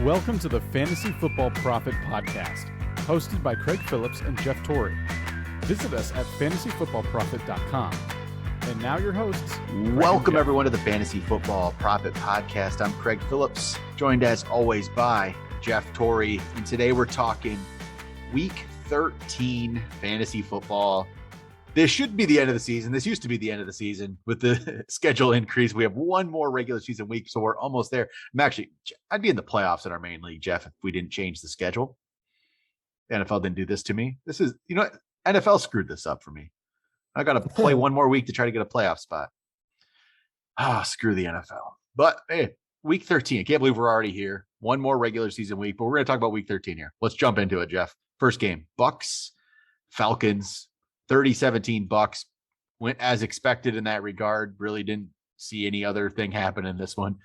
Welcome to the Fantasy Football Profit Podcast, hosted by Craig Phillips and Jeff Torrey. Visit us at fantasyfootballprofit.com. And now your hosts. Welcome everyone to the Fantasy Football Profit Podcast. I'm Craig Phillips, joined as always by Jeff Torrey. And today we're talking Week 13 fantasy football. This should be the end of the season. This used to be the end of the season with the schedule increase. We have one more regular season week, so we're almost there. I'd be in the playoffs in our main league, Jeff, if we didn't change the schedule. The NFL didn't do this to me. NFL screwed this up for me. I got to play one more week to try to get a playoff spot. Screw the NFL. But hey, Week 13. I can't believe we're already here. One more regular season week, but we're going to talk about Week 13 here. Let's jump into it, Jeff. First game, Bucs Falcons. 30-17 Bucs went as expected in that regard. Really didn't see any other thing happen in this one.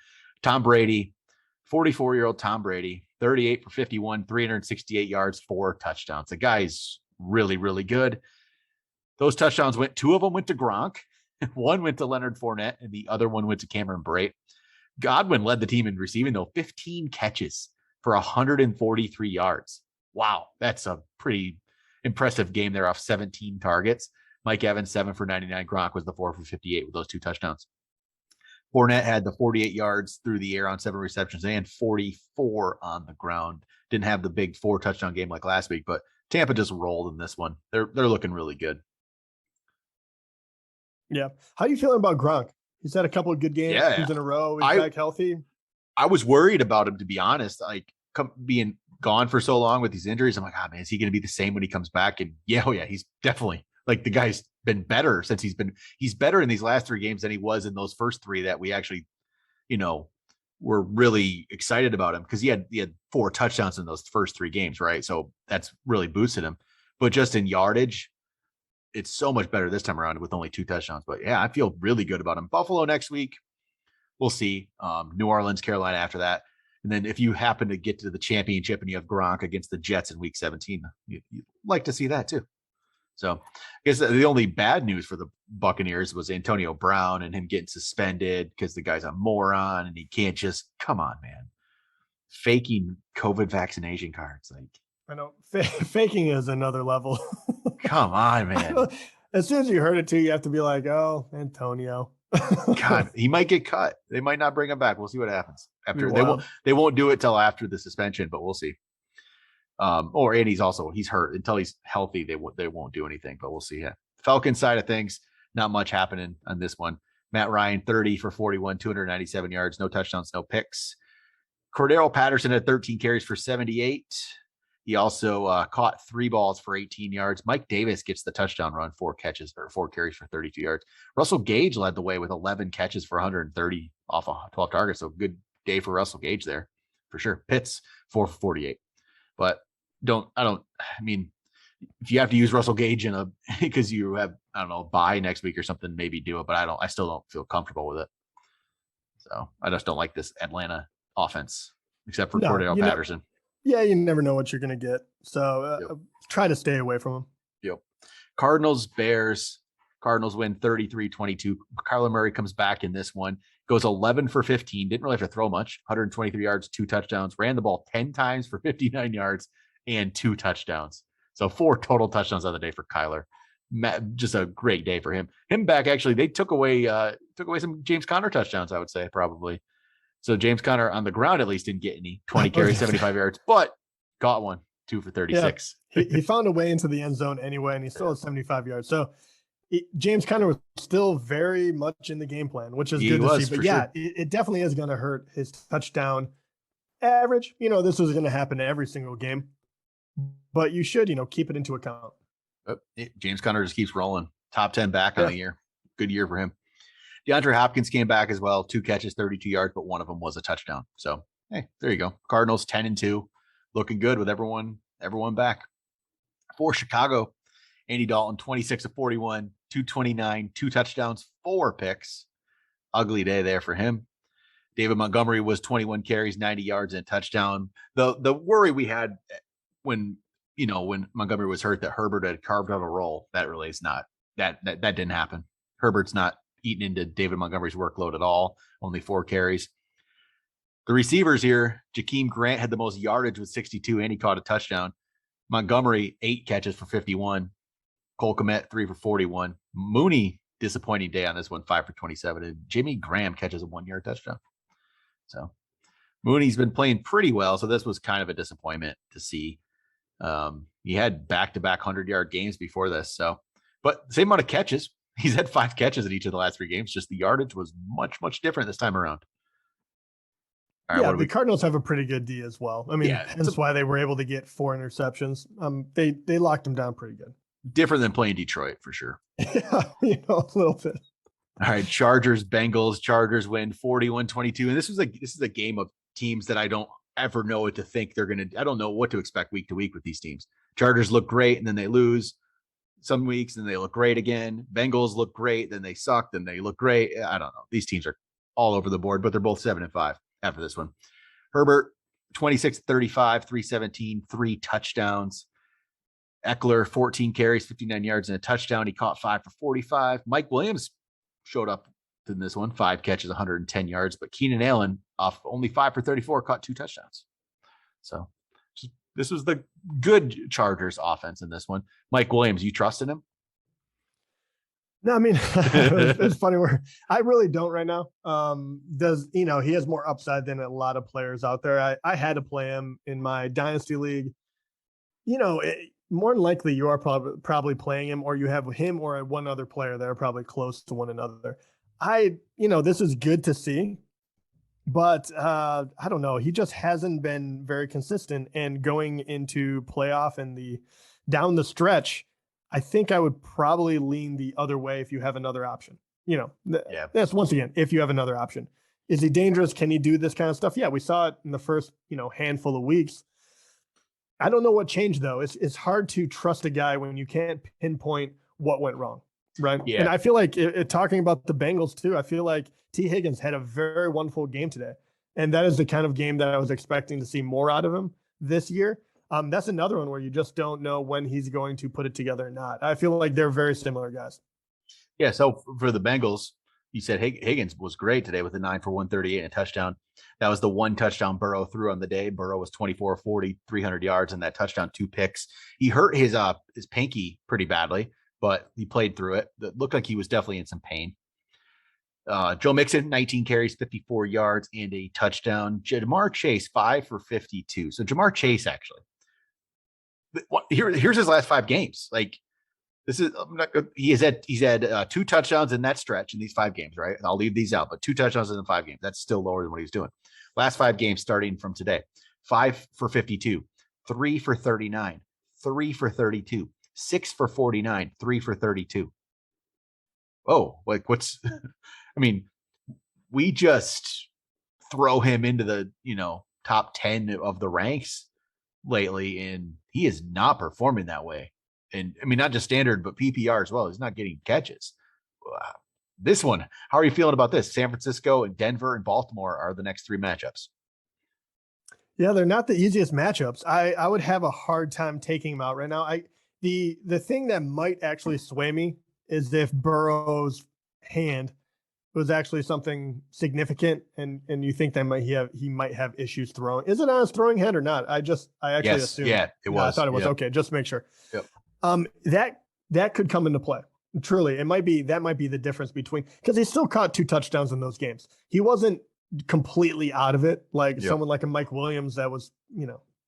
Tom Brady, 44-year-old Tom Brady, 38 for 51, 368 yards, 4 touchdowns. The guy's really, really good. Those touchdowns two of them went to Gronk. One went to Leonard Fournette, and the other one went to Cameron Brate. Godwin led the team in receiving, though, 15 catches for 143 yards. Wow, that's a pretty impressive game there off 17 targets. Mike Evans, 7 for 99. Gronk was the 4 for 58 with those 2 touchdowns. Fournette had the 48 yards through the air on 7 receptions and 44 on the ground. Didn't have the big 4 touchdown game like last week, but Tampa just rolled in this one. They're looking really good. Yeah. How are you feeling about Gronk? He's had a couple of good games in a row. He's back healthy. I was worried about him, to be honest. Being gone for so long with these injuries, I'm like, man, is he going to be the same when he comes back? And he's definitely the guy's been better since he's better in these last 3 games than he was in those first 3 that we actually, were really excited about him because he had 4 touchdowns in those first 3 games, right? So that's really boosted him. But just in yardage, it's so much better this time around with only 2 touchdowns. But yeah, I feel really good about him. Buffalo next week, we'll see. New Orleans, Carolina after that. And then if you happen to get to the championship and you have Gronk against the Jets in Week 17, you'd like to see that too. So I guess the only bad news for the Buccaneers was Antonio Brown and him getting suspended because the guy's a moron and he can't just, come on, man, faking COVID vaccination cards. I know faking is another level. Come on, man. As soon as you heard it too, you have to be like, oh, Antonio. God, he might get cut. They might not bring him back. We'll see what happens after. They won't do it till after the suspension, but we'll see. And he's hurt. Until he's healthy, they won't do anything, but we'll see. Yeah. Falcons side of things, not much happening on this one. Matt Ryan, 30 for 41, 297 yards, no touchdowns, no picks. Cordero Patterson had 13 carries for 78. He also caught 3 balls for 18 yards. Mike Davis gets the touchdown run, 4 carries for 32 yards. Russell Gage led the way with 11 catches for 130 off of 12 targets. So good day for Russell Gage there for sure. Pitts, 4 for 48. But if you have to use Russell Gage because you have, bye next week or something, maybe do it. But I still don't feel comfortable with it. So I just don't like this Atlanta offense except for Cordero Patterson. You never know what you're going to get. So try to stay away from them. Yep. Cardinals Bears. Cardinals win 33-22. Kyler Murray comes back in this one. Goes 11 for 15. Didn't really have to throw much. 123 yards, 2 touchdowns. Ran the ball 10 times for 59 yards and 2 touchdowns. So 4 total touchdowns on the day for Kyler. Just a great day for him. Him back, actually, they took away some James Conner touchdowns, I would say, probably. So James Conner on the ground at least didn't get any 20 carries, 75 yards, but got one, 2 for 36. Yeah, he found a way into the end zone anyway, and he still had 75 yards. So James Conner was still very much in the game plan, which is good to see. But yeah, it definitely is going to hurt his touchdown average. This is going to happen every single game, but you should, keep it into account. James Conner just keeps rolling. Top 10 back on the year. Good year for him. DeAndre Hopkins came back as well. 2 catches, 32 yards, but one of them was a touchdown. So, hey, there you go. Cardinals 10-2, looking good with everyone back. For Chicago, Andy Dalton, 26 of 41, 229, 2 touchdowns, 4 picks. Ugly day there for him. David Montgomery was 21 carries, 90 yards, and a touchdown. The worry we had when Montgomery was hurt that Herbert had carved out a role, that really is not. That didn't happen. Herbert's not eaten into David Montgomery's workload at all. Only 4 carries. The receivers here, Jakeem Grant had the most yardage with 62, and he caught a touchdown. Montgomery, 8 catches for 51. Cole Kmet, 3 for 41. Mooney, disappointing day on this one, 5 for 27. And Jimmy Graham catches a 1-yard touchdown. So Mooney's been playing pretty well. So this was kind of a disappointment to see. He had back-to-back 100-yard games before this. So, but same amount of catches. He's had 5 catches in each of the last 3 games. Just the yardage was much, much different this time around. All right, the Cardinals have a pretty good D as well. I mean, that's why they were able to get 4 interceptions. They locked them down pretty good. Different than playing Detroit for sure. Yeah, a little bit. All right, Chargers, Bengals. Chargers win 41-22. And this is a game of teams that I don't ever know what to think they're going to. I don't know what to expect week to week with these teams. Chargers look great and then they lose some weeks and they look great again. Bengals look great, then they suck, then they look great. I don't know. These teams are all over the board, but they're both 7-5 after this one. Herbert, 26-35, 317, 3 touchdowns. Eckler, 14 carries, 59 yards and a touchdown. He caught 5 for 45. Mike Williams showed up in this one, 5 catches, 110 yards, but Keenan Allen off only 5 for 34, caught 2 touchdowns. So this was the good Chargers offense in this one. Mike Williams, you trusted him? No, I mean, it's funny where I really don't right now. He has more upside than a lot of players out there. I had to play him in my dynasty league. More than likely you are probably playing him, or you have him or one other player that are probably close to one another. This is good to see, but I don't know. He just hasn't been very consistent, and going into playoff and down the stretch, I think I would probably lean the other way if you have another option. That's once again, if you have another option. Is he dangerous? Can he do this kind of stuff? Yeah, we saw it in the first, handful of weeks. I don't know what changed though. It's hard to trust a guy when you can't pinpoint what went wrong, right? Yeah. And I feel like talking about the Bengals too, I feel like T. Higgins had a very wonderful game today, and that is the kind of game that I was expecting to see more out of him this year. That's another one where you just don't know when he's going to put it together or not. I feel like they're very similar guys. Yeah. So for the Bengals, you said Higgins was great today with a 9 for 138 and a touchdown. That was the 1 touchdown Burrow threw on the day. Burrow was 24-40, 300 yards, and that touchdown, 2 picks. He hurt his pinky pretty badly, but he played through it. It looked like he was definitely in some pain. Joe Mixon, 19 carries, 54 yards, and a touchdown. Jamar Chase, 5 for 52. So Jamar Chase actually. Here's his last 5 games. Like he's had 2 touchdowns in that stretch in these 5 games, right? And I'll leave these out, but 2 touchdowns in 5 games. That's still lower than what he was doing. Last 5 games starting from today. 5 for 52, 3 for 39, 3 for 32, 6 for 49, 3 for 32. Oh, like what's I mean, we just throw him into the, top 10 of the ranks lately, and he is not performing that way. And I mean, not just standard, but PPR as well. He's not getting catches. This one, how are you feeling about this? San Francisco and Denver and Baltimore are the next 3 matchups. Yeah, they're not the easiest matchups. I would have a hard time taking them out right now. The thing that might actually sway me is if Burrow's hand was actually something significant, and you think that he might have issues throwing. Is it on his throwing hand or not? I actually assumed. Yeah, it was. I thought it was. Okay, just to make sure. Yep. That could come into play. Truly, that might be the difference between, because he still caught 2 touchdowns in those games. He wasn't completely out of it, like someone like a Mike Williams that was,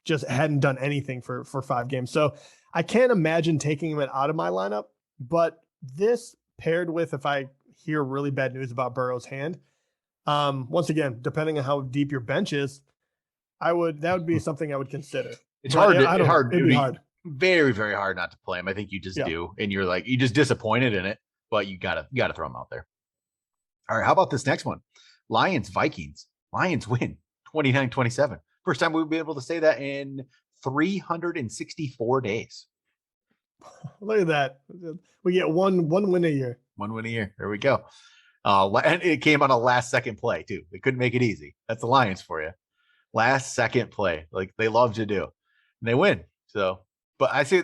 just hadn't done anything for 5 games. So I can't imagine taking him out of my lineup. But this paired with, if I hear really bad news about Burrow's hand, once again, depending on how deep your bench is, that would be something I would consider. It's hard. It'd be hard. Very, very hard not to play him. I think you just do. And you're like, you just disappointed in it, but you gotta throw him out there. All right. How about this next one? Lions, Vikings. Lions win 29-27. First time we'll be able to say that in 364 days. Look at that. We get one win a year. 1 win a year. There we go. And it came on a last second play too. They couldn't make it easy. That's the Lions for you. Last second play. Like they love to do. And they win. So, but I say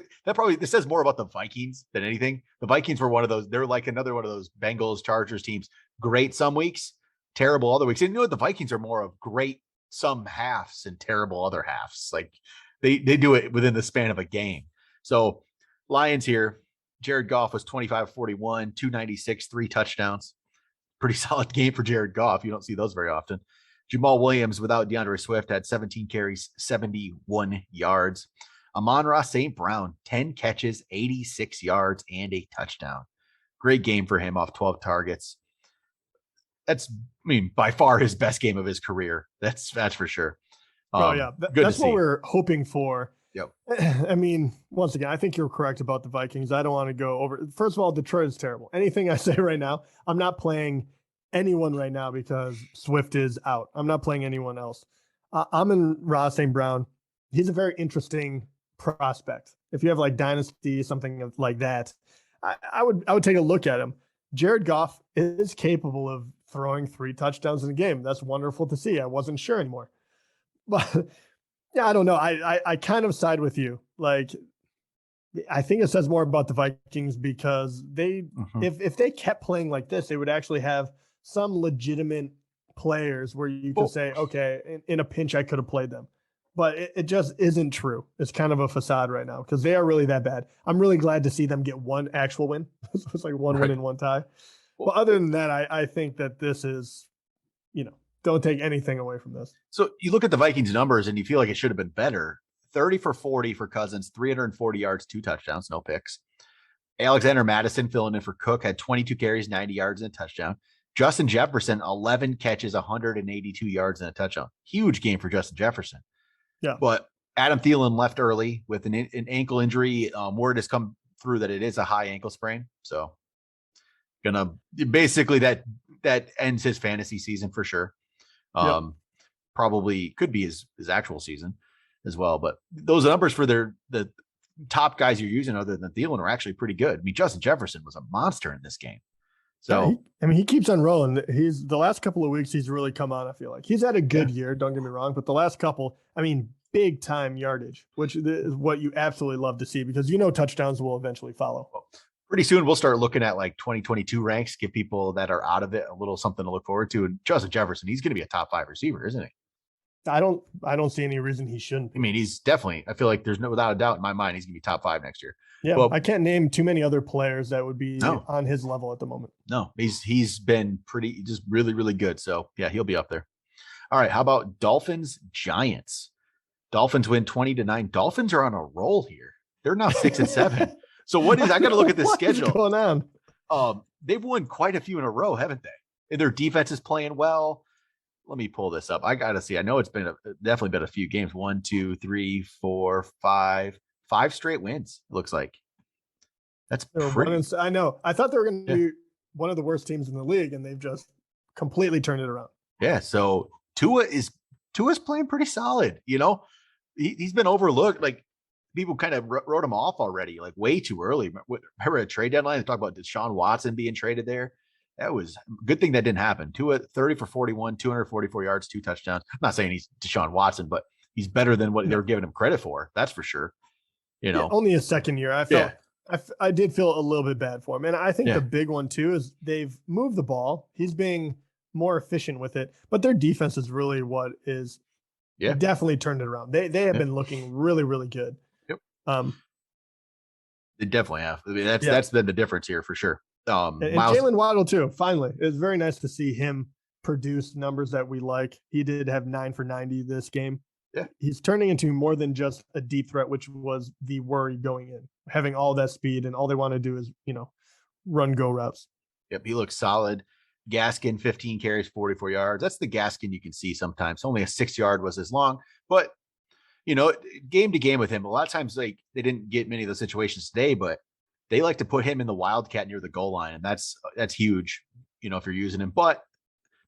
this says more about the Vikings than anything. The Vikings were one of those. They're like another one of those Bengals, Chargers teams. Great some weeks, terrible other weeks. And you know what? The Vikings are more of great some halves and terrible other halves. Like they do it within the span of a game. So Lions here, Jared Goff was 25-41, 296, 3 touchdowns. Pretty solid game for Jared Goff. You don't see those very often. Jamal Williams without DeAndre Swift had 17 carries, 71 yards. Amon-Ra St. Brown, 10 catches, 86 yards, and a touchdown. Great game for him off 12 targets. That's, by far his best game of his career. That's for sure. That's what we're hoping for. Yep. Once again, I think you're correct about the Vikings. I don't want to go over. First of all, Detroit is terrible. Anything I say right now, I'm not playing anyone right now because Swift is out. I'm not playing anyone else. Amon-Ra St. Brown, he's a very interesting prospect. If you have like Dynasty, something like that, I would take a look at him. Jared Goff is capable of throwing 3 touchdowns in a game. That's wonderful to see. I wasn't sure anymore. But yeah, I don't know. I kind of side with you. Like, I think it says more about the Vikings because they, if they kept playing like this, they would actually have some legitimate players where you could say, okay, in a pinch, I could have played them. But it just isn't true. It's kind of a facade right now because they are really that bad. I'm really glad to see them get one actual win. So it's like one win and 1 tie. But other than that, I think that this is, don't take anything away from this. So you look at the Vikings numbers and you feel like it should have been better. 30 for 40 for Cousins, 340 yards, 2 touchdowns, no picks. Alexander Madison filling in for Cook had 22 carries, 90 yards, and a touchdown. Justin Jefferson, 11 catches, 182 yards, and a touchdown. Huge game for Justin Jefferson. Yeah. But Adam Thielen left early with an ankle injury. Word has come through that it is a high ankle sprain. So basically that ends his fantasy season for sure. Probably could be his actual season as well. But those numbers for the top guys you're using other than Thielen are actually pretty good. Justin Jefferson was a monster in this game. So he keeps on rolling. He's the last couple of weeks he's really come on. I feel like he's had a good year. Don't get me wrong, but the last couple, big time yardage, which is what you absolutely love to see because touchdowns will eventually follow. Pretty soon we'll start looking at like 2022 ranks, give people that are out of it a little something to look forward to. And Justin Jefferson, he's going to be a top 5 receiver, isn't he? I don't see any reason he shouldn't be. He's definitely, I feel like there's no, without a doubt in my mind, he's going to be top 5 next year. Yeah. Well, I can't name too many other players that would be on his level at the moment. No, he's been just really, really good. So yeah, he'll be up there. All right. How about Dolphins Giants? Dolphins win 20-9. Dolphins are on a roll here. They're now 6-7. So I got to look at this schedule. What's going on? They've won quite a few in a row, haven't they? And their defense is playing well. Let me pull this up. I got to see. I know it's definitely been a few games. 1, 2, 3, 4, 5 straight wins. It looks like that's pretty. I know. I thought they were going to be one of the worst teams in the league, and they've just completely turned it around. Yeah. So Tua's playing pretty solid. He's been overlooked. Like people kind of wrote him off already, like way too early. Remember a trade deadline? They talked about Deshaun Watson being traded there. That was a good thing that didn't happen. Tua 30 for 41, 244 yards, 2 touchdowns. I'm not saying he's Deshaun Watson, but he's better than what they were giving him credit for. That's for sure. Only his second year. I did feel a little bit bad for him. And I think the big one too is they've moved the ball. He's being more efficient with it, but their defense is really what is definitely turned it around. They have been looking really, really good. Yep. They definitely have. That's been the difference here for sure. And Jalen Waddle too. Finally, it was very nice to see him produce numbers that we like. He did have 9 for 90 this game. Yeah, he's turning into more than just a deep threat, which was the worry going in. Having all that speed and all they want to do is run go routes. Yep, he looks solid. Gaskin 15 carries, 44 yards. That's the Gaskin you can see sometimes. Only a 6-yard was as long, but game to game with him. A lot of times, like they didn't get many of those situations today, but they like to put him in the wildcat near the goal line, and that's huge, if you're using him. But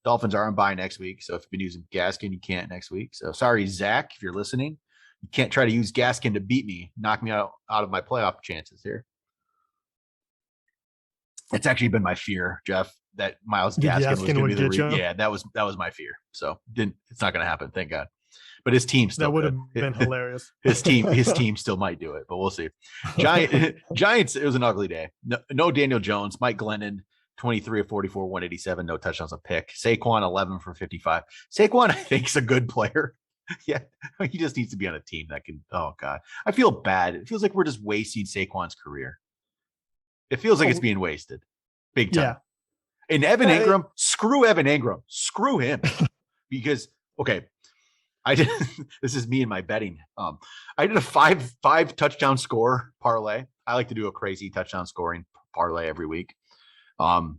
Dolphins are on bye next week, so if you've been using Gaskin, you can't next week. So sorry, Zach, if you're listening, you can't try to use Gaskin to beat me, knock me out of my playoff chances here. It's actually been my fear, Jeff, that Myles Gaskin was going to be the yeah, that was my fear. So it's not going to happen, thank God. But his team still would have been hilarious. His team still might do it, but we'll see. Giants, it was an ugly day. No Daniel Jones, Mike Glennon, 23 of 44, 187, no touchdowns, a pick. Saquon, 11 for 55. Saquon, I think, is a good player. Yeah, he just needs to be on a team that can. Oh, God. I feel bad. It feels like we're just wasting Saquon's career. It feels like it's being wasted. Big time. Yeah. And Evan Ingram, screw Evan Ingram. Screw him. Because, okay, this is me and my betting. I did a five touchdown score parlay. I like to do a crazy touchdown scoring parlay every week.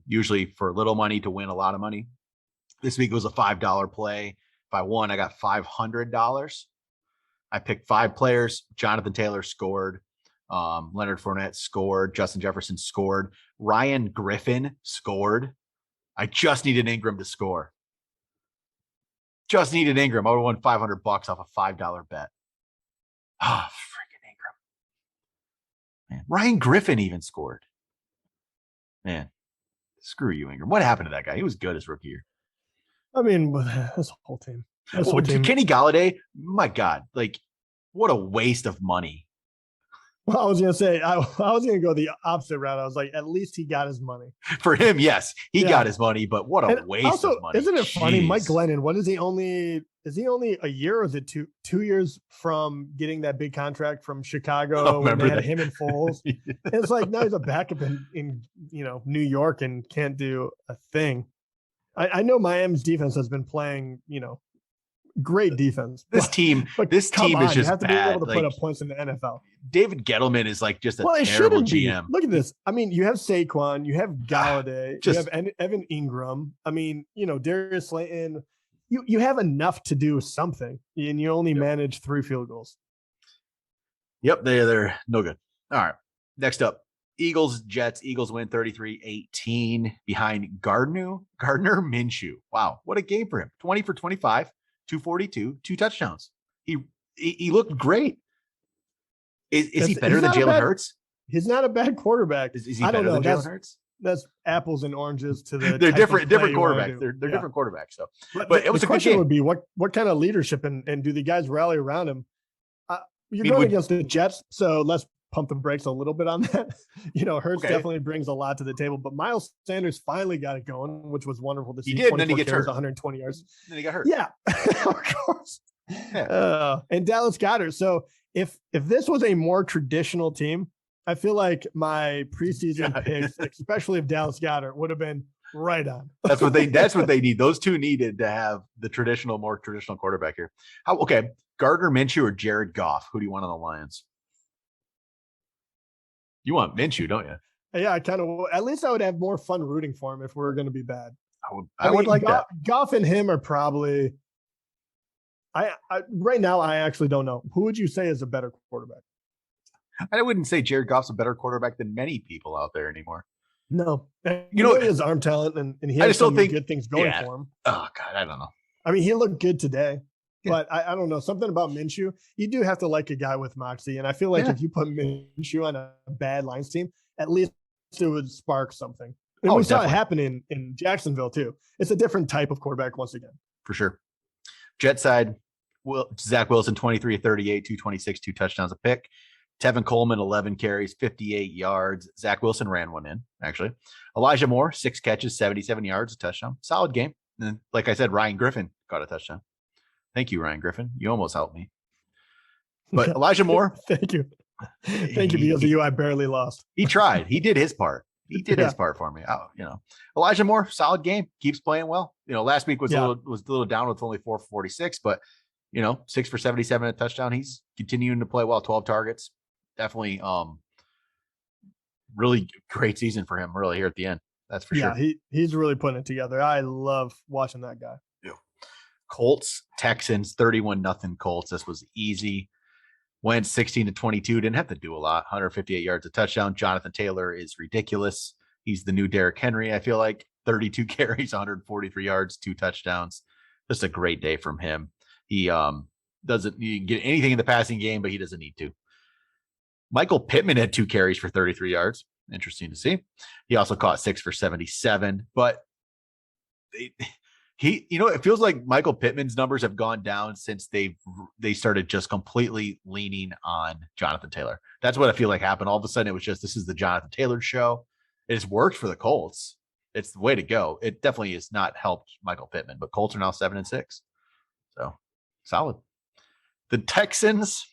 Usually for little money to win a lot of money. This week it was a $5 play. If I won, I got $500. I picked 5 players. Jonathan Taylor scored. Leonard Fournette scored. Justin Jefferson scored. Ryan Griffin scored. I just needed Ingram to score. Just needed Ingram. I would have won $500 off a $5 bet. Oh, freaking Ingram. Man, Ryan Griffin even scored. Man, screw you, Ingram. What happened to that guy? He was good his rookie year. I mean, this whole team. Kenny Galladay, my God, like, what a waste of money. Well, I was going to say, I was going to go the opposite route. I was like, at least he got his money. For him, yes, he got his money, but what a waste of money. Isn't it funny? Mike Glennon, what is he only a year or is it two years from getting that big contract from Chicago when they had him and Foles? And it's like, now he's a backup in New York and can't do a thing. I know Miami's defense has been playing, great defense. This team is just bad. You have to be able to put up points in the NFL. David Gettleman is like just a terrible GM. Look at this. I mean, you have Saquon, you have Galladay, you have Evan Ingram. I mean, Darius Slayton. You have enough to do something, and you only manage 3 field goals. Yep, they're no good. All right, next up. Eagles, Jets. Eagles win 33-18 behind Gardner Minshew. Wow, what a game for him. 20 for 25, 242, 2 touchdowns. He looked great. Is he better than Jalen Hurts? He's not a bad quarterback. Is he better than Jalen Hurts? That's apples and oranges to the. They're different quarterbacks. They're different quarterbacks. So, but it was a good game. Would be what kind of leadership and do the guys rally around him? You're going against the Jets, so let's pump the brakes a little bit on that. Hurts definitely brings a lot to the table, but Miles Sanders finally got it going, which was wonderful to see. He did, and then he gets hurt. 120 yards. Then he got hurt. Yeah, of course. Yeah. And Dallas Goedert. So if this was a more traditional team, I feel like my preseason picks, especially if Dallas Goedert, would have been right on. That's what they need. Those two needed to have the more traditional quarterback here. Gardner Minshew or Jared Goff? Who do you want on the Lions? You want Minshew, don't you? Yeah, I kind of. At least I would have more fun rooting for him if we were going to be bad. I would like that. Goff and him are probably. I right now I actually don't know. Who would you say is a better quarterback? I wouldn't say Jared Goff's a better quarterback than many people out there anymore. No, he has arm talent and he has some good things going for him. Oh God, I don't know. I mean, he looked good today. But I don't know, something about Minshew, you do have to like a guy with moxie. And I feel like if you put Minshew on a bad Lions team, at least it would spark something. And we saw it happen in Jacksonville too. It's a different type of quarterback once again. For sure. Jet side, Zach Wilson, 23 of 38, 226, 2 touchdowns, a pick. Tevin Coleman, 11 carries, 58 yards. Zach Wilson ran one in, actually. Elijah Moore, 6 catches, 77 yards, a touchdown. Solid game. And then, like I said, Ryan Griffin got a touchdown. Thank you, Ryan Griffin. You almost helped me. But Elijah Moore. Thank you. Thank you, because of you, I barely lost. He tried. He did his part. He did his part for me. Elijah Moore, solid game. Keeps playing well. Last week was a little down with only 4 for 46, but 6 for 77, a touchdown. He's continuing to play well. 12 targets. Definitely really great season for him, really, here at the end. That's for sure. Yeah, he's really putting it together. I love watching that guy. Yeah. Colts, Texans, 31-0 Colts. This was easy. Went 16-22. Didn't have to do a lot. 158 yards, a touchdown. Jonathan Taylor is ridiculous. He's the new Derrick Henry, I feel like. 32 carries, 143 yards, 2 touchdowns. Just a great day from him. He doesn't get anything in the passing game, but he doesn't need to. Michael Pittman had 2 carries for 33 yards. Interesting to see. He also caught 6 for 77, but it feels like Michael Pittman's numbers have gone down since they started just completely leaning on Jonathan Taylor. That's what I feel like happened. All of a sudden, it was just, this is the Jonathan Taylor show. It has worked for the Colts. it's the way to go. It definitely has not helped Michael Pittman, but Colts are now 7-6. So solid. The Texans,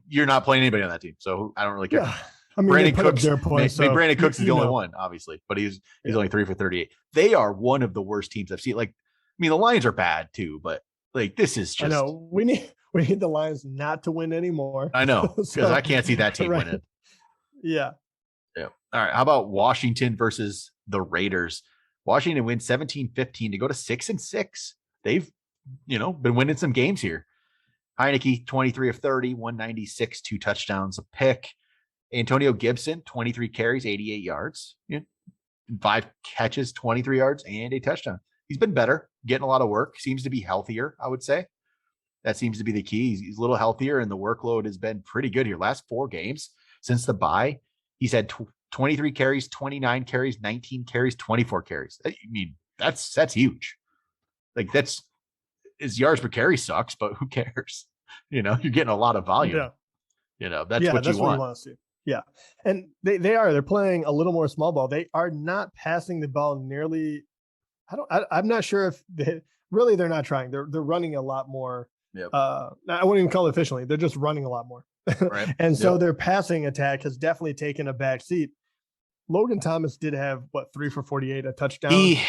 you're not playing anybody on that team, so I don't really care. Yeah. I mean, Brandon Cooks, Brandon Cooks is the only one, obviously, but he's only 3 for 38. They are one of the worst teams I've seen. Like, I mean, the Lions are bad too, but like this is just. I know we need the Lions not to win anymore. I know because I can't see that team winning. Yeah. Yeah. All right. How about Washington versus the Raiders? Washington wins 17-15 to go to 6-6. They've, been winning some games here. Heineke, 23 of 30, 196, 2 touchdowns, a pick. Antonio Gibson, 23 carries, 88 yards, 5 catches, 23 yards, and a touchdown. He's been better, getting a lot of work. Seems to be healthier, I would say. That seems to be the key. He's a little healthier, and the workload has been pretty good here. Last 4 games since the bye, he's had 23 carries, 29 carries, 19 carries, 24 carries. I mean, that's huge. Like, his yards per carry sucks, but who cares? You're getting a lot of volume. Yeah. That's what you want to see. Yeah. And they're playing a little more small ball. They are not passing the ball nearly. I'm not sure if they're not trying. They're running a lot more. Yep. I wouldn't even call it efficiently. They're just running a lot more. Right. And so their passing attack has definitely taken a back seat. Logan Thomas did have 3 for 48, a touchdown. He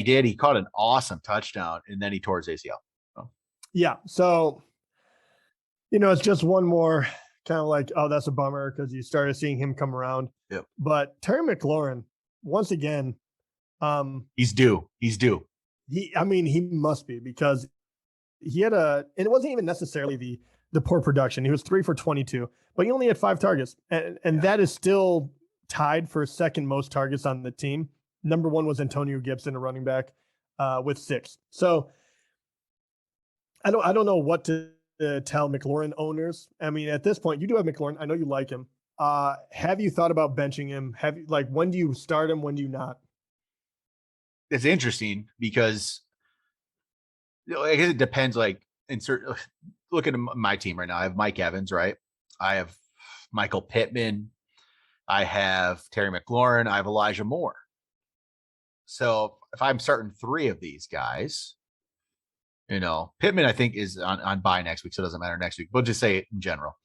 did. He caught an awesome touchdown and then he tore his ACL. Oh. Yeah. So, it's just one more kind of like, oh, that's a bummer because you started seeing him come around. Yep. But Terry McLaurin, once again, he's due. He must be because he had and it wasn't even necessarily the poor production. He was 3 for 22, but he only had 5 targets. And that is still tied for second most targets on the team. Number 1 was Antonio Gibson, a running back, with 6. So I don't know what to tell McLaurin owners. I mean, at this point, you do have McLaurin. I know you like him. Have you thought about benching him? When do you start him? When do you not? It's interesting because I guess it depends. Like, look at my team right now. I have Mike Evans, right? I have Michael Pittman. I have Terry McLaurin. I have Elijah Moore. So if I'm starting 3 of these guys, Pittman, I think, is on bye next week, so it doesn't matter next week. We'll just say it in general.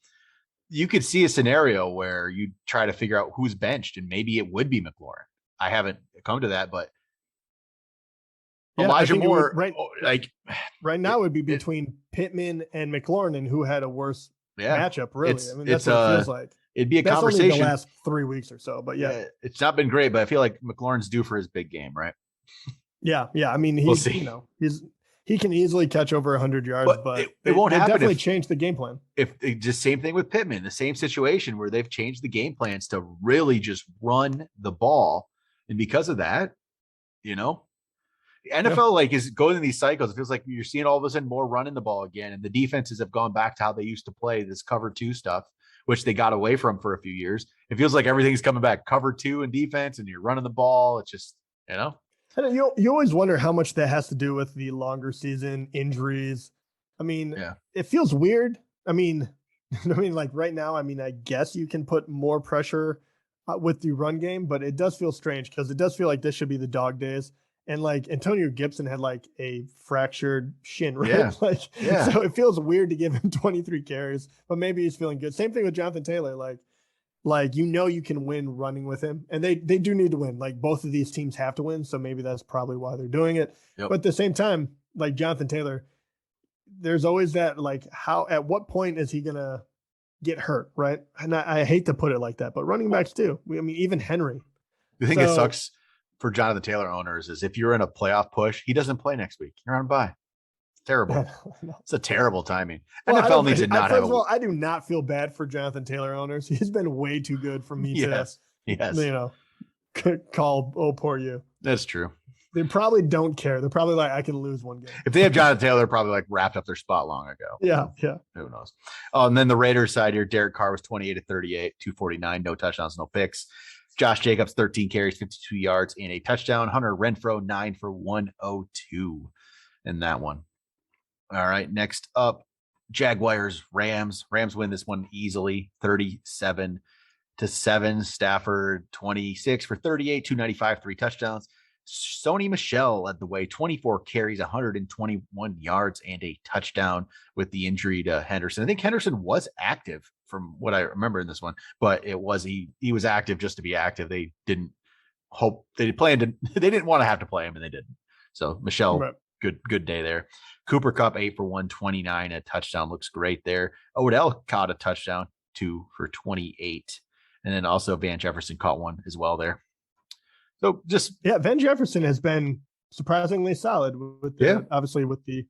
You could see a scenario where you try to figure out who's benched, and maybe it would be McLaurin. I haven't come to that, but Elijah Moore, right now, would be between Pittman and McLaurin, and who had a worse matchup. Really, that's what it feels like. It'd be a conversation. Only the last 3 weeks or so, but yeah, it's not been great. But I feel like McLaurin's due for his big game, right? Yeah. I mean, we'll see. He can easily catch over 100 yards, but it won't happen. Definitely change the game plan. If just same thing with Pittman, the same situation where they've changed the game plans to really just run the ball, and because of that, NFL is going in these cycles. It feels like you're seeing all of a sudden more running the ball again, and the defenses have gone back to how they used to play this cover 2 stuff, which they got away from for a few years. It feels like everything's coming back cover 2 and defense, and you're running the ball. It's just And you always wonder how much that has to do with the longer season, injuries. I mean, It feels weird. I mean, like right now, I guess you can put more pressure with the run game, but it does feel strange because it does feel like this should be the dog days. And like Antonio Gibson had like a fractured shin, right? Yeah. So it feels weird to give him 23 carries, but maybe he's feeling good. Same thing with Jonathan Taylor. Like you can win running with him, and they do need to win. Like both of these teams have to win, so maybe that's probably why they're doing it. Yep. But at the same time, like Jonathan Taylor, there's always that at what point is he gonna get hurt, right? And I hate to put it like that, but running backs too. Even Henry. The thing that sucks for Jonathan Taylor owners is if you're in a playoff push, he doesn't play next week. You're on bye. Terrible. It's a terrible timing. NFL needs to not have. First of all, I do not feel bad for Jonathan Taylor owners. He's been way too good for me to, call, oh, poor you. That's true. They probably don't care. They're probably like, I can lose one game. If they have Jonathan Taylor, probably wrapped up their spot long ago. Yeah. Who knows? Oh, and then the Raiders side here, Derek Carr was 28 of 38, 249, no touchdowns, no picks. Josh Jacobs, 13 carries, 52 yards, and a touchdown. Hunter Renfrow, 9 for 102 in that one. All right, next up, Jaguars, Rams. Rams win this one easily, 37-10. 7. Stafford 26 for 38, 295, 3 touchdowns. Sony Michel led the way, 24 carries, 121 yards, and a touchdown with the injury to Henderson. I think Henderson was active from what I remember in this one, but he was active just to be active. They didn't want to have to play him, and they didn't. So Michel, right. Good day there. Cooper Kupp 8 for 129, a touchdown, looks great there. Odell caught a touchdown, 2 for 28, and then also Van Jefferson caught one as well there. So Van Jefferson has been surprisingly solid obviously with the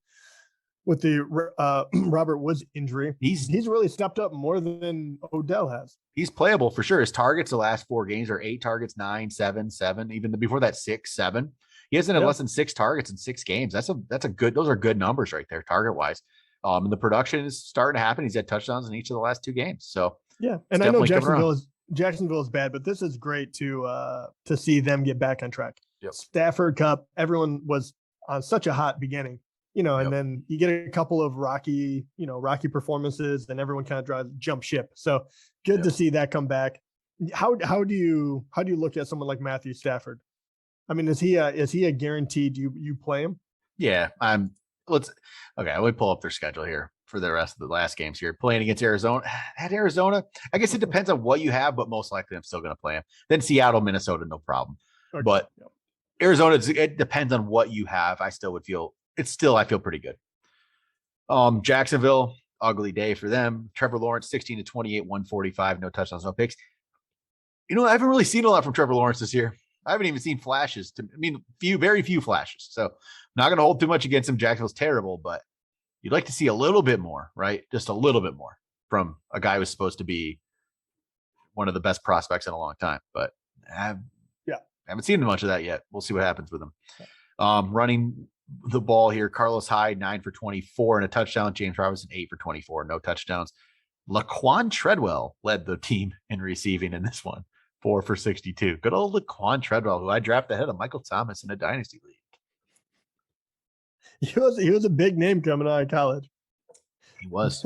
Robert Woods injury. He's really stepped up more than Odell has. He's playable for sure. His targets the last 4 games are 8 targets, 9, 7, 7. Even before that 6, 7. He hasn't had less than 6 targets in 6 games. That's a good. Those are good numbers right there, target wise. And the production is starting to happen. He's had touchdowns in each of the last 2 games. So and I know Jacksonville is bad, but this is great to see them get back on track. Yep. Stafford, Kupp, everyone was on such a hot beginning, and then you get a couple of rocky performances, and everyone kind of jump ship. So good to see that come back. How do you look at someone like Matthew Stafford? I mean, is he a guaranteed you play him? Yeah, let me pull up their schedule here for the rest of the last games here. Playing against Arizona. At Arizona, I guess it depends on what you have, but most likely I'm still going to play him. Then Seattle, Minnesota, no problem. Okay. But Arizona, it depends on what you have. I feel pretty good. Jacksonville, ugly day for them. Trevor Lawrence, 16 to 28, 145, no touchdowns, no picks. I haven't really seen a lot from Trevor Lawrence this year. I haven't even seen flashes. Very few flashes. So I'm not going to hold too much against him. Jacksonville's terrible, but you'd like to see a little bit more, right? Just a little bit more from a guy who's supposed to be one of the best prospects in a long time. But I haven't seen much of that yet. We'll see what happens with him. Running the ball here, Carlos Hyde, 9 for 24 and a touchdown. James Robinson, 8 for 24, no touchdowns. Laquan Treadwell led the team in receiving in this one, 4 for 62. Good old Laquan Treadwell, who I drafted ahead of Michael Thomas in a dynasty league. He was a big name coming out of college. He was.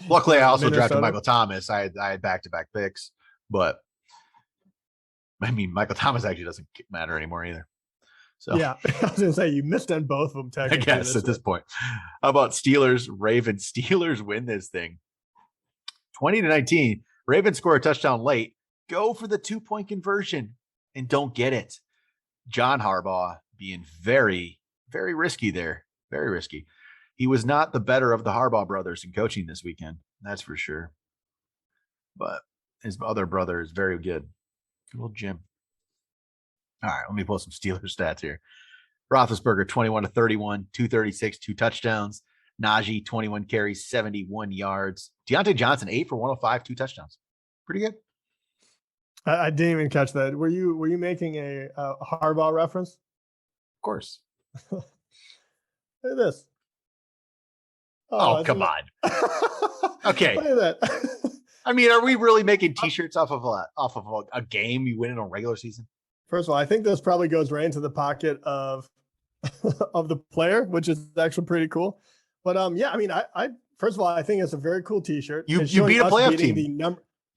Luckily, I also drafted Michael Thomas. I had back-to-back picks, but Michael Thomas actually doesn't matter anymore either. So yeah, I was going to say you missed on both of them. I guess at this point. How about Steelers, Ravens? Steelers win this thing, 20-19. Ravens score a touchdown late. Go for the 2-point conversion and don't get it. John Harbaugh being very, very risky there. Very risky. He was not the better of the Harbaugh brothers in coaching this weekend. That's for sure. But his other brother is very good. Good old Jim. All right, let me pull some Steelers stats here. Roethlisberger, 21 to 31, 236, 2 touchdowns. Najee, 21 carries, 71 yards. Deontay Johnson, 8 for 105, 2 touchdowns. Pretty good. I didn't even catch that. Were you making a Harbaugh reference? Of course. Look at this. Oh come on. Okay. Look at that. I mean, are we really making T-shirts off of a game you win in a regular season? First of all, I think this probably goes right into the pocket of the player, which is actually pretty cool. But I first of all, I think it's a very cool T-shirt. You beat a playoff team.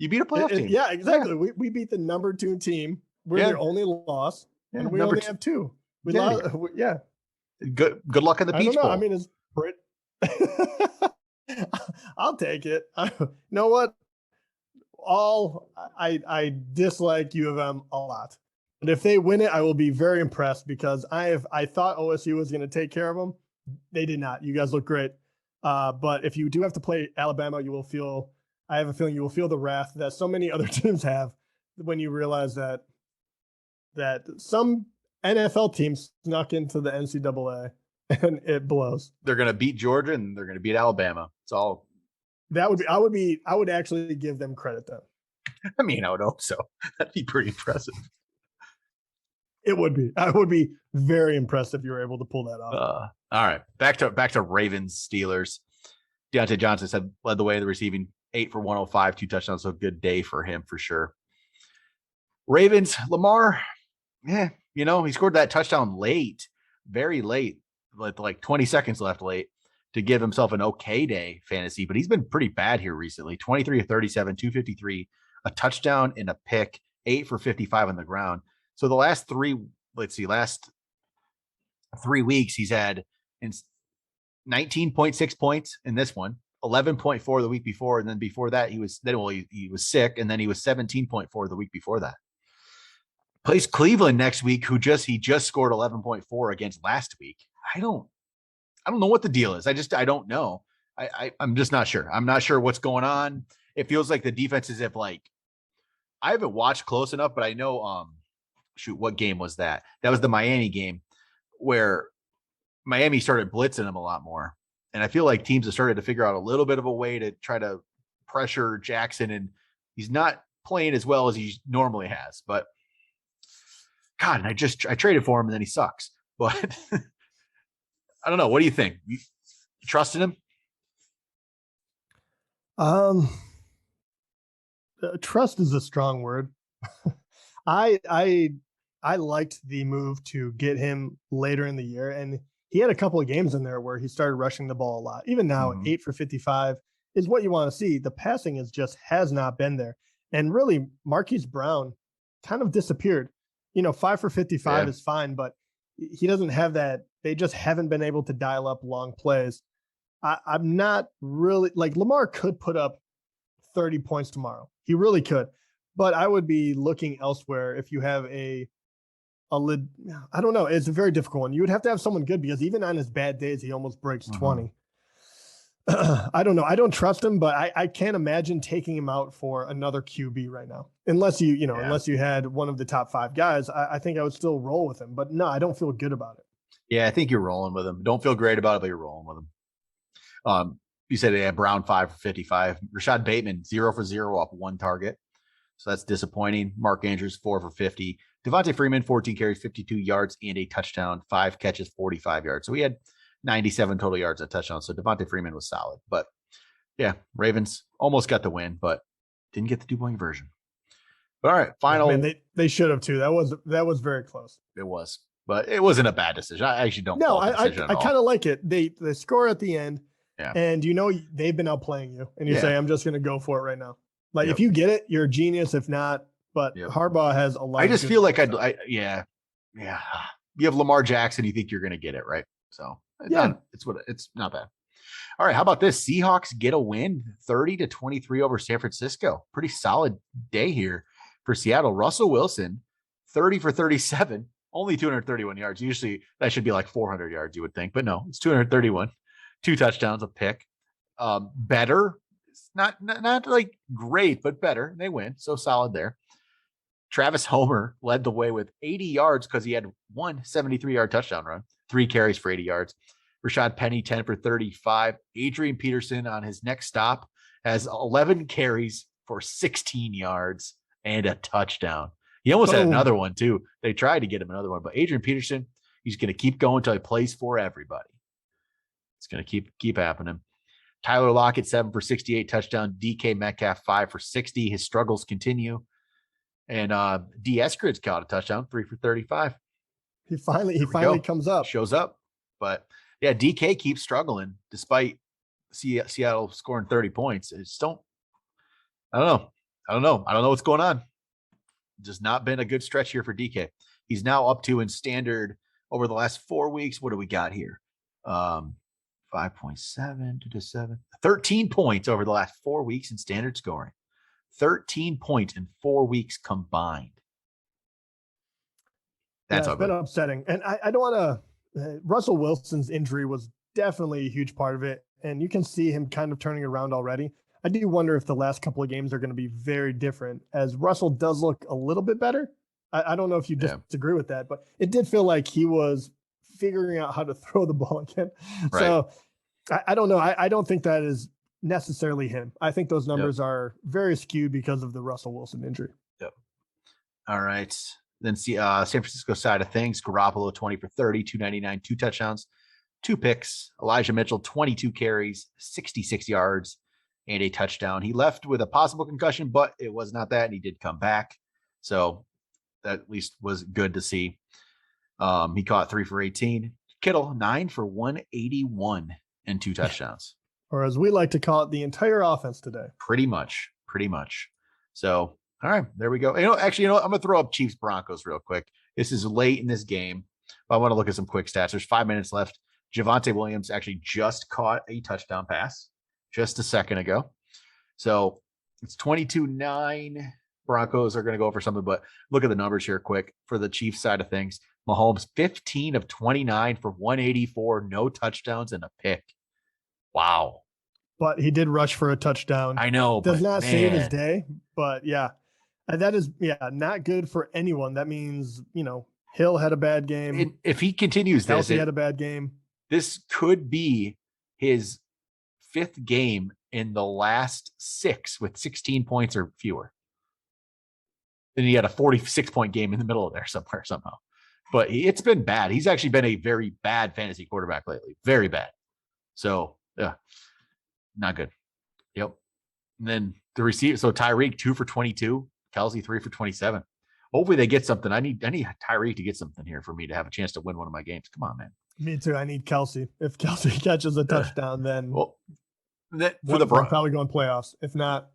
You beat a playoff team. Yeah, exactly. Yeah. We beat the number 2 team. We're their only loss, and we only have 2. We lost. Yeah. Good luck in the Peach Bowl. I mean, it's pretty. I'll take it. You know what? I dislike U of M a lot, but if they win it, I will be very impressed because I thought OSU was going to take care of them. They did not. You guys look great, but if you do have to play Alabama, you will feel. I have a feeling you will feel the wrath that so many other teams have when you realize that some NFL teams snuck into the NCAA and it blows. They're going to beat Georgia and they're going to beat Alabama. It's all. I would actually give them credit though. I mean, I would hope so. That'd be pretty impressive. It would be. I would be very impressed if you were able to pull that off. All right. Back to Ravens Steelers. Deontay Johnson led the way in the receiving, 8 for 105, 2 touchdowns. So good day for him for sure. Ravens, Lamar, he scored that touchdown late, very late, like 20 seconds left late to give himself an okay day fantasy, but he's been pretty bad here recently. 23 of 37, 253, a touchdown and a pick, 8 for 55 on the ground. So the last 3 weeks, he's had 19.6 points in this one, 11.4 the week before, and then before that he was sick, and then he was 17.4 the week before that. Plays Cleveland next week, he just scored 11.4 against last week. I don't know what the deal is. I don't know. I'm just not sure. I'm not sure what's going on. It feels like the defense is I haven't watched close enough, but I know what game was that? That was the Miami game where Miami started blitzing him a lot more. And I feel like teams have started to figure out a little bit of a way to try to pressure Jackson, and he's not playing as well as he normally has. But God, I traded for him and then he sucks. But I don't know. What do you think? You trusted him? Trust is a strong word. I liked the move to get him later in the year, and he had a couple of games in there where he started rushing the ball a lot. Even now, 8 for 55 is what you want to see. The passing has not been there. And really, Marquise Brown kind of disappeared. 5 for 55 is fine, but he doesn't have that. They just haven't been able to dial up long plays. I'm not really Lamar could put up 30 points tomorrow. He really could. But I would be looking elsewhere if you have I don't know. It's a very difficult one. You would have to have someone good, because even on his bad days, he almost breaks 20. I don't know. I don't trust him, but I can't imagine taking him out for another QB right now. Unless unless you had one of the top 5 guys, I think I would still roll with him. But no, I don't feel good about it. Yeah, I think you're rolling with him. Don't feel great about it, but you're rolling with him. You said they had Brown 5 for 55. Rashad Bateman 0 for 0 off 1 target. So that's disappointing. Mark Andrews 4 for 50. Devontae Freeman 14 carries, 52 yards and a touchdown, 5 catches, 45 yards. So he had 97 total yards and a touchdown. So Devontae Freeman was solid. But yeah, Ravens almost got the win, but didn't get the 2-point version. But all right, final. Man, they should have too. That was very close. It was, but it wasn't a bad decision. I actually don't. No, I kind of like it. They score at the end, and they've been outplaying you, and you say, "I'm just going to go for it right now." If you get it, you're a genius. If not, but Harbaugh has a lot. I just feel like you have Lamar Jackson. You think you're going to get it right? So it's not bad. All right, how about this? Seahawks get a win, 30-23 over San Francisco. Pretty solid day here for Seattle. Russell Wilson, 30 for 37, only 231 yards. Usually that should be like 400 yards, you would think, but no, it's 231. 2 touchdowns, a pick. Better. It's not like great, but better. They win, so solid there. Travis Homer led the way with 80 yards because he had one 73-yard touchdown run, 3 carries for 80 yards. Rashad Penny, 10 for 35. Adrian Peterson on his next stop has 11 carries for 16 yards and a touchdown. He almost had another one too. They tried to get him another one, but Adrian Peterson, he's going to keep going until he plays for everybody. It's going to keep happening. Tyler Lockett, 7 for 68, touchdown. DK Metcalf, 5 for 60. His struggles continue. And D. Eskridge caught a touchdown, 3 for 35. He finally comes up. Shows up. But yeah, DK keeps struggling despite Seattle scoring 30 points. I don't know what's going on. Just not been a good stretch here for DK. He's now up to in standard over the last 4 weeks. What do we got here? 5.7 to 7. 13 points over the last 4 weeks in standard scoring. 13 points in 4 weeks combined. That's been upsetting. And I don't want to Russell Wilson's injury was definitely a huge part of it. And you can see him kind of turning around already. I do wonder if the last couple of games are going to be very different, as Russell does look a little bit better. I don't know if you disagree with that, but it did feel like he was figuring out how to throw the ball again. Right. So I don't know. I don't think that is necessarily him. I think those numbers are very skewed because of the Russell Wilson injury. Yep. All right. Then San Francisco side of things, Garoppolo, 20 for 30, 299, 2 touchdowns, 2 picks. Elijah Mitchell, 22 carries, 66 yards, and a touchdown. He left with a possible concussion, but it was not that, and he did come back. So that at least was good to see. He caught 3 for 18. Kittle, 9 for 181 and 2 touchdowns. Or as we like to call it, the entire offense today. Pretty much. So, all right, there we go. Actually, I'm going to throw up Chiefs Broncos real quick. This is late in this game. But I want to look at some quick stats. There's 5 minutes left. Javonte Williams actually just caught a touchdown pass just a second ago. So it's 22-9. Broncos are going to go for something, but look at the numbers here quick for the Chiefs side of things. Mahomes, 15 of 29 for 184, no touchdowns and a pick. Wow. But he did rush for a touchdown. I know. Does not save his day, but yeah. That is, not good for anyone. That means, Hill had a bad game. If he continues this, Kelce had a bad game. This could be his 5th game in the last 6 with 16 points or fewer. Then he had a 46-point game in the middle of there somewhere somehow. But it's been bad. He's actually been a very bad fantasy quarterback lately. Very bad. So, yeah, not good. Yep. And then the receiver. So Tyreek 2 for 22. Kelce 3 for 27. Hopefully they get something. I need Tyreek to get something here for me to have a chance to win one of my games. Come on, man. Me too. I need Kelce. If Kelce catches a touchdown, then for the probably going playoffs. If not,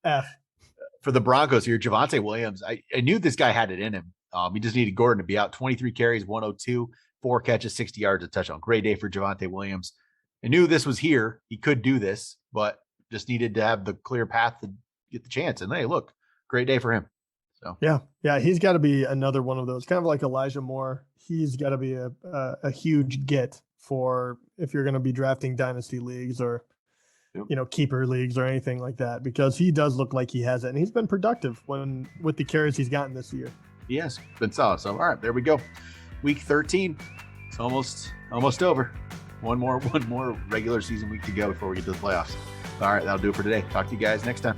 F. For the Broncos here, Javonte Williams. I knew this guy had it in him. He just needed Gordon to be out. 23 carries, 102, 4 catches, 60 yards, a touchdown. Great day for Javonte Williams. I knew this was here. He could do this, but just needed to have the clear path to get the chance. And hey, look, great day for him. So yeah, he's got to be another one of those, kind of like Elijah Moore. He's got to be a huge get for if you're going to be drafting dynasty leagues or keeper leagues or anything like that, because he does look like he has it, and he's been productive with the carries he's gotten this year. He has been solid. So all right, there we go. Week 13. It's almost over. One more regular season week to go before we get to the playoffs. All right, that'll do it for today. Talk to you guys next time.